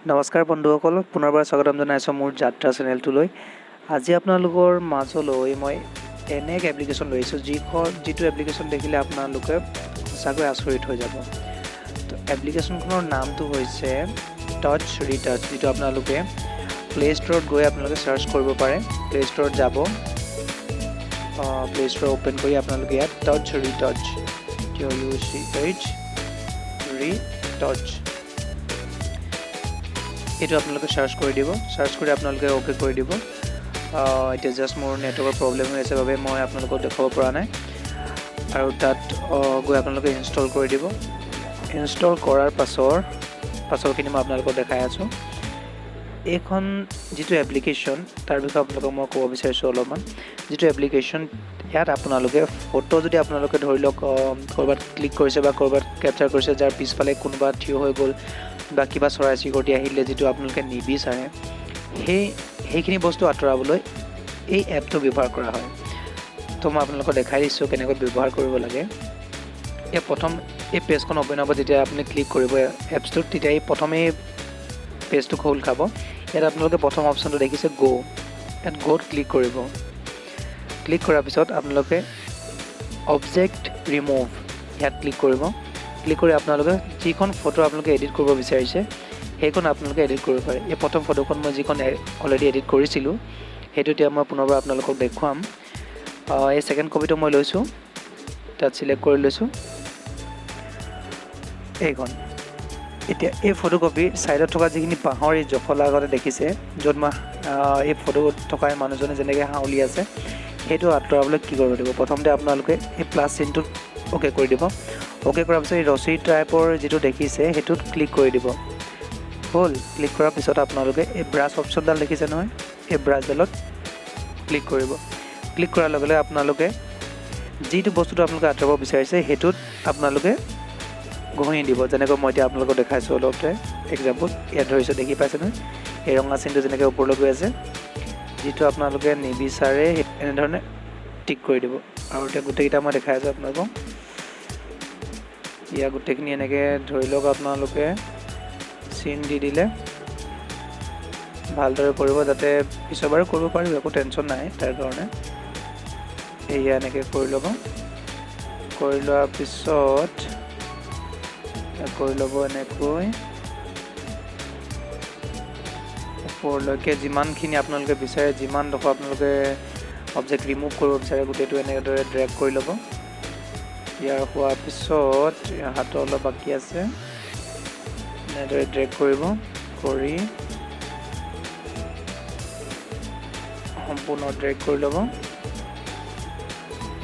নমস্কাৰ বন্ধুসকল, পুনৰবাৰ স্বাগতম জনাইছোঁ মোৰ যাত্ৰা চেনেলটোলৈ। আজি আপোনালোকৰ মাজলৈ মই এনে এক এপ্লিকেশ্যন লৈ আহিছোঁ যিটো এপ্লিকেশ্যন দেখিলে আপোনালোকে সঁচাকৈ আচৰিত হৈ যাব। তো এপ্লিকেশ্যনখনৰ নামটো হৈছে টাচ ৰিটাচ, যিটো আপোনালোকে প্লে ষ্ট'ৰত গৈ আপোনালোকে চাৰ্চ কৰিব পাৰে। প্লে ষ্ট'ৰত যাব, প্লে ষ্ট'ৰ অ'পেন কৰি আপোনালোকে ইয়াত টাচ ৰিটাচ ৰিটাচ এইটো আপোনালোকে চাৰ্চ কৰি দিব। চাৰ্চ কৰি আপোনালোকে অ'কে কৰি দিব। এতিয়া জাষ্ট মোৰ নেটৱৰ্কৰ প্ৰব্লেম হৈ আছে বাবে মই আপোনালোকক দেখাব পৰা নাই। আৰু তাত গৈ আপোনালোকে ইনষ্টল কৰি দিব। ইনষ্টল কৰাৰ পাছৰখিনি মই আপোনালোকক দেখাই আছোঁ। এইখন যিটো এপ্লিকেশ্যন তাৰ বিষয়ে আপোনালোকক মই ক'ব বিচাৰিছোঁ অলপমান। যিটো এপ্লিকেশ্যন ইয়াত আপোনালোকে ফটো যদি আপোনালোকে ধৰি লওক ক'ৰবাত ক্লিক কৰিছে বা ক'ৰবাত কেপচাৰ কৰিছে, যাৰ পিছফালে কোনোবা থিয় হৈ গ'ল বা কিবা চৰাই চিৰিকটি আহিলে যিটো আপোনালোকে নিবিচাৰে, সেইখিনি বস্তু আঁতৰাবলৈ এই এপটো ব্যৱহাৰ কৰা হয়। তো মই আপোনালোকক দেখাই দিছোঁ কেনেকৈ ব্যৱহাৰ কৰিব লাগে। প্ৰথম এই পেজখন অ'পেন হ'ব, যেতিয়া আপুনি ক্লিক কৰিব এপছটোত, তেতিয়া এই প্ৰথমেই পেজটো খোল খাব। ইয়াত আপোনালোকে প্ৰথম অপশ্যনটো দেখিছে ইয়াত গ'ত ক্লিক কৰিব। ক্লিক কৰাৰ পিছত আপোনালোকে অবজেক্ট ৰিমুভ ইয়াত ক্লিক কৰিব। ক্লিক কৰি আপোনালোকে যিখন ফটো আপোনালোকে এডিট কৰিব বিচাৰিছে সেইখন আপোনালোকে এডিট কৰিব পাৰে। এই প্ৰথম ফটোখন মই যিখন অলৰেডি এডিট কৰিছিলোঁ সেইটো এতিয়া মই পুনৰবাৰ আপোনালোকক দেখুৱাম। এই ছেকেণ্ড কপিটো মই লৈছোঁ, তাত চিলেক্ট কৰি লৈছোঁ এইখন। এতিয়া এই ফটোকপিৰ ছাইডত থকা যিখিনি বাঁহৰ এই জখলা আগতে দেখিছে, য'ত মই এই ফটো থকা মানুহজনে যেনেকৈ হাউলি আছে, সেইটো আঁতৰাবলৈ কি কৰিব দিব। প্ৰথমতে আপোনালোকে এই প্লাছ চিনটোত অ'কে কৰি দিব। অ'কে কৰাৰ পিছত এই ৰছী টাইপৰ যিটো দেখিছে সেইটোত ক্লিক কৰি দিব। হ'ল। ক্লিক কৰাৰ পিছত আপোনালোকে এই ব্ৰাছ অপশ্যনডাল দেখিছে নহয়, এই ব্ৰাছডালত ক্লিক কৰিব। ক্লিক কৰাৰ লগে লগে আপোনালোকে যিটো বস্তুটো আপোনালোকে আঁতৰাব বিচাৰিছে সেইটোত আপোনালোকে ঘঁহি দিব। যেনেকৈ মই এতিয়া আপোনালোকক দেখাইছোঁ অলপতে এক্সাম্পল। ইয়াত ধৰিছোঁ, দেখি পাইছে নহয়, এই ৰঙা চিনটো যেনেকৈ ওপৰলৈ গৈ আছে, যিটো আপোনালোকে নিবিচাৰে এনেধৰণে টিক কৰি দিব। আৰু এতিয়া গোটেইকেইটা মই দেখাই আছোঁ আপোনালোকক। ইয়াৰ গোটেইখিনি এনেকৈ ধৰি লওক আপোনালোকে চিন দি দিলে ভালদৰে কৰিব, যাতে পিছৰবাৰো কৰিব পাৰিব, একো টেনশ্যন নাই তাৰ কাৰণে। এয়া এনেকৈ কৰি ল'ব। কৰি লোৱাৰ পিছত কৰি ল'ব এনেকৈ ওপৰলৈকে যিমানখিনি আপোনালোকে বিচাৰে, যিমানডোখৰ আপোনালোকে অবজেক্ট ৰিমুভ কৰিব বিচাৰে গোটেইটো এনেদৰে ড্ৰেগ কৰি ল'ব। ইয়াৰ হোৱাৰ পিছত হাতৰ অলপ বাকী আছে, এনেদৰে ড্ৰেগ কৰিব। কৰি সম্পূৰ্ণ ড্ৰেগ কৰি ল'ব।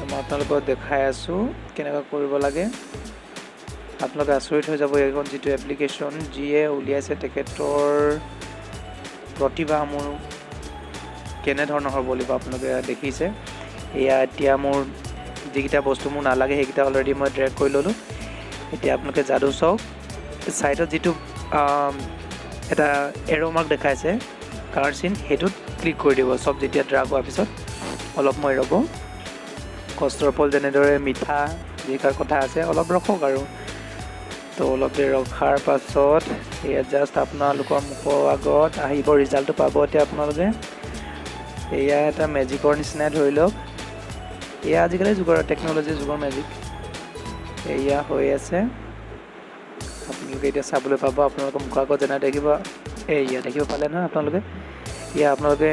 মই আপোনালোকক দেখাই আছোঁ কেনেকৈ কৰিব লাগে। আপোনালোকে আচৰিত হৈ যাব। এইখন যিটো এপ্লিকেশ্যন যিয়ে উলিয়াইছে তেখেতৰ প্ৰতিভা মোৰ কেনেধৰণৰ হ'ব লাগিব আপোনালোকে দেখিছে। এয়া এতিয়া মোৰ যিকেইটা বস্তু মোৰ নালাগে সেইকেইটা অলৰেডি মই ড্ৰেগ কৰি ল'লোঁ। এতিয়া আপোনালোকে যাদু চাওক, ছাইডত যিটো এটা এৰ' মাৰ্ক দেখাইছে কালাৰ চিন, সেইটোত ক্লিক কৰি দিব। চব যেতিয়া ড্ৰাগ হোৱাৰ পিছত অলপ মই ৰ'ব। কষ্টৰ ফল যেনেদৰে মিঠা যিষাৰ কথা আছে, অলপ ৰখক আৰু। তো অলপ দেৰি ৰখাৰ পাছত এয়া জাষ্ট আপোনালোকৰ মুখৰ আগত আহিব, ৰিজাল্টটো পাব এতিয়া আপোনালোকে। এয়া এটা মেজিকৰ নিচিনাই ধৰি লওক। এয়া আজিকালি যুগৰ টেকন'লজিৰ যুগৰ মেজিক এয়া হৈ আছে। আপোনালোকে এতিয়া চাবলৈ পাব আপোনালোকৰ মুখৰ আগত যেনে দেখিব। এয়া দেখিব পালে নহয় আপোনালোকে। এয়া আপোনালোকে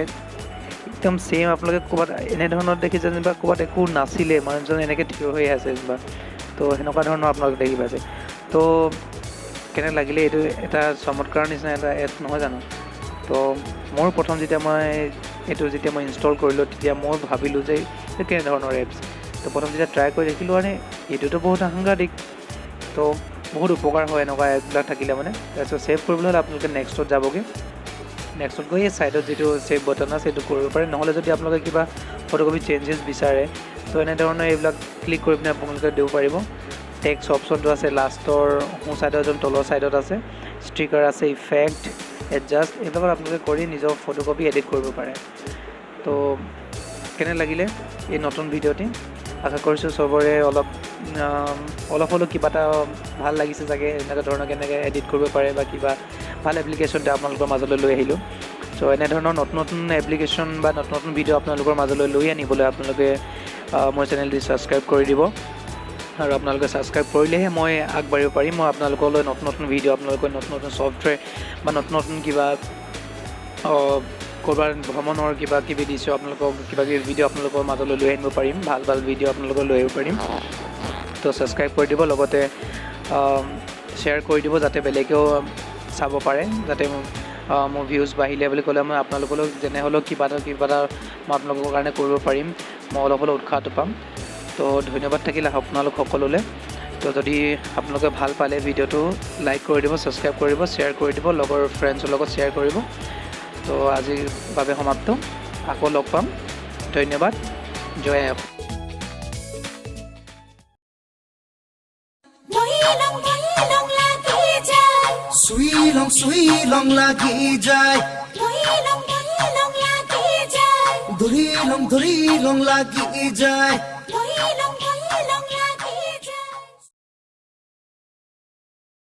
একদম ছেইম আপোনালোকে ক'ৰবাত এনেধৰণৰ দেখিছে যেনিবা ক'ৰবাত একো নাছিলে, মানুহজন এনেকৈ থিয় হৈ আছে যেনিবা, তো সেনেকুৱা ধৰণৰ আপোনালোকে দেখি পাইছে। তো কেনে লাগিলে, এইটো এটা চমৎকাৰ নিচিনা এটা এপ নহয় জানো। তো মোৰ প্ৰথম যেতিয়া মই ইনষ্টল কৰিলোঁ তেতিয়া মই ভাবিলোঁ যে এইটো কেনেধৰণৰ এপছ। তো প্ৰথম যেতিয়া ট্ৰাই কৰি দেখিলোঁ মানে এইটোতো বহুত সাংঘাতিক। তো বহুত উপকাৰ হয় এনেকুৱা এপবিলাক থাকিলে মানে। তাৰপিছত ছেভ কৰিবলৈ হ'লে আপোনালোকে নেক্সটত যাবগৈ। নেক্সটত গৈ এই ছাইডত যিটো ছেভ বটন আছে সেইটো কৰিব পাৰে। নহ'লে যদি আপোনালোকে কিবা ফটোকপি চেঞ্জেছ বিচাৰে তো এনেধৰণৰ এইবিলাক ক্লিক কৰি পিনে আপোনালোকে দিব পাৰিব। টেক্সট অপশ্যনটো আছে লাষ্টৰ সোঁ ছাইডত, তলৰ ছাইডত আছে। ষ্টিকাৰ আছে, ইফেক্ট, এডজাষ্ট, এইবিলাকত আপোনালোকে কৰি নিজৰ ফটোকপি এডিট কৰিব পাৰে। তো কেনে লাগিলে এই নতুন ভিডিঅ'টি? আশা কৰিছোঁ চবৰে অলপ হ'লেও কিবা এটা ভাল লাগিছে চাগে। এনেকুৱা ধৰণৰ কেনেকৈ এডিট কৰিব পাৰে বা কিবা ভাল এপ্লিকেশ্যন এটা আপোনালোকৰ মাজলৈ লৈ আহিলোঁ। চ' এনেধৰণৰ নতুন নতুন এপ্লিকেশ্যন বা নতুন নতুন ভিডিঅ' আপোনালোকৰ মাজলৈ লৈ আনিবলৈ আপোনালোকে মোৰ চেনেলটি ছাবস্ক্ৰাইব কৰি দিব আৰু আপোনালোকে ছাবস্ক্ৰাইব কৰিলেহে মই আগবাঢ়িব পাৰিম। মই আপোনালোকলৈ নতুন নতুন ভিডিঅ', আপোনালোকৰ নতুন নতুন ছফ্টৱেৰ বা নতুন নতুন কিবা ক'ৰবাৰ ভ্ৰমণৰ কিবা কিবি দৃশ্য আপোনালোকক কিবা কিবি ভিডিঅ' আপোনালোকৰ মাজলৈ লৈ আনিব পাৰিম, ভাল ভাল ভিডিঅ' আপোনালোকক লৈ আহিব পাৰিম। তো ছাবস্ক্ৰাইব কৰি দিব, লগতে শ্বেয়াৰ কৰি দিব যাতে বেলেগেও চাব পাৰে, যাতে মোৰ ভিউজ বাঢ়িলে বুলি ক'লে মই আপোনালোকলৈ যেনে হ'লেও কিবা এটা মই আপোনালোকৰ কাৰণে কৰিব পাৰিম, মই অলপ হ'লেও উৎসাহটো পাম। তো ধন্যবাদ থাকিলে আপোনালোক সকলোলৈ। তো যদি আপোনালোকে ভাল পালে ভিডিঅ'টো লাইক কৰি দিব, ছাবস্ক্ৰাইব কৰি দিব, শ্বেয়াৰ কৰি দিব, লগৰ ফ্ৰেণ্ডছৰ লগত শ্বেয়াৰ কৰিব। তো আজিৰ বাবে সমাপ্ত, আকৌ লগ পাম। ধন্যবাদ, জয় আই অসম। সুইলং লাগি যায়, ধৰি লং লাগি যায়।